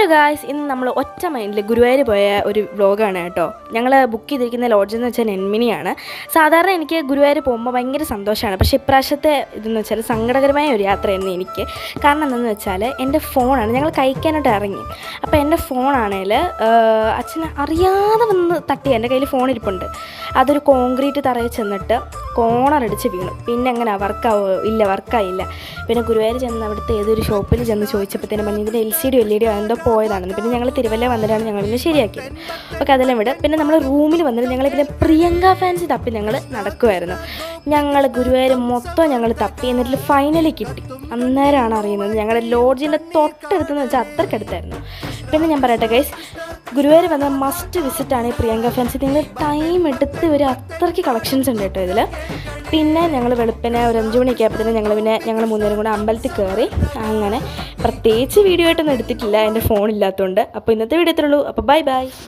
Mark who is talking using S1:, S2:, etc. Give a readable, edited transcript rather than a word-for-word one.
S1: Hello guys, ഇന്ന് നമ്മൾ ഒറ്റ മൈൻഡിൽ ഗുരുവായൂർ പോയ ഒരു വ്ലോഗാണ് കേട്ടോ. ഞങ്ങൾ ബുക്ക് ചെയ്തിരിക്കുന്ന ലോഡ്ജ് എന്ന് വെച്ചാൽ നെന്മിനിയാണ്. സാധാരണ എനിക്ക് ഗുരുവായൂർ പോകുമ്പോൾ ഭയങ്കര സന്തോഷമാണ്. പക്ഷേ ഇപ്രാവശ്യത്തെ ഇതെന്ന് വെച്ചാൽ സങ്കടകരമായ ഒരു യാത്രയായിരുന്നു എനിക്ക്. കാരണം എന്താണെന്ന് വെച്ചാൽ എൻ്റെ ഫോണാണ്, ഞങ്ങൾ കഴിക്കാനായിട്ട് ഇറങ്ങി. അപ്പോൾ എൻ്റെ ഫോണാണെങ്കിൽ അച്ഛനെ അറിയാതെ വന്ന് തട്ടി. എൻ്റെ കയ്യിൽ ഫോൺ ഇരിപ്പുണ്ട്. അതൊരു കോൺക്രീറ്റ് തറയിൽ ചെന്നിട്ട് കോണറടിച്ച് വീണു. പിന്നെ എങ്ങനെ വർക്കായില്ല. പിന്നെ ഗുരുവായൂർ ചെന്ന് അവിടുത്തെ ഏതൊരു ഷോപ്പിൽ ചെന്ന് ചോദിച്ചപ്പോഴത്തേനും പറഞ്ഞ് ഇതിൻ്റെ LCD LED എന്തോ പോയതാണെന്ന്. പിന്നെ ഞങ്ങൾ തിരുവല്ല വന്നിട്ടാണ് ഞങ്ങളിത് ശരിയാക്കിയത്. ഓക്കെ, അതെല്ലാം വിട്. പിന്നെ നമ്മൾ റൂമിൽ വന്നിട്ട് ഞങ്ങൾ പിന്നെ പ്രിയങ്ക ഫാൻസി തപ്പി ഞങ്ങൾ നടക്കുമായിരുന്നു. ഞങ്ങൾ ഗുരുവായൂർ മൊത്തം ഞങ്ങൾ തപ്പി. എന്നിട്ട് ഫൈനലി കിട്ടി. അന്നേരമാണ് അറിയുന്നത് ഞങ്ങളുടെ ലോഡ്ജിൻ്റെ തൊട്ടടുത്തെന്ന് വെച്ചാൽ അത്രയ്ക്കടുത്തായിരുന്നു. പിന്നെ ഞാൻ പറയട്ടെ ഗൈസ്, ഗുരുവായൂർ വന്ന മസ്റ്റ് വിസിറ്റാണ് ഈ പ്രിയങ്ക ഫാൻസി. നിങ്ങൾ ടൈം എടുത്ത് ഒരു അത്രയ്ക്ക് കളക്ഷൻസ് ഉണ്ട് കേട്ടോ ഇതിൽ. പിന്നെ ഞങ്ങൾ വെളുപ്പിനെ ഒരു 5 മണിയൊക്കെ ആയപ്പോഴത്തേനും ഞങ്ങൾ മൂന്നുപേരും കൂടെ അമ്പലത്തിൽ കയറി. അങ്ങനെ പ്രത്യേകിച്ച് വീഡിയോ ആയിട്ടൊന്നും എടുത്തിട്ടില്ല, എൻ്റെ ഫോണില്ലാത്തതുകൊണ്ട്. അപ്പോൾ ഇന്നത്തെ വീഡിയോ ഇത്രയുള്ളൂ. അപ്പോൾ ബൈ.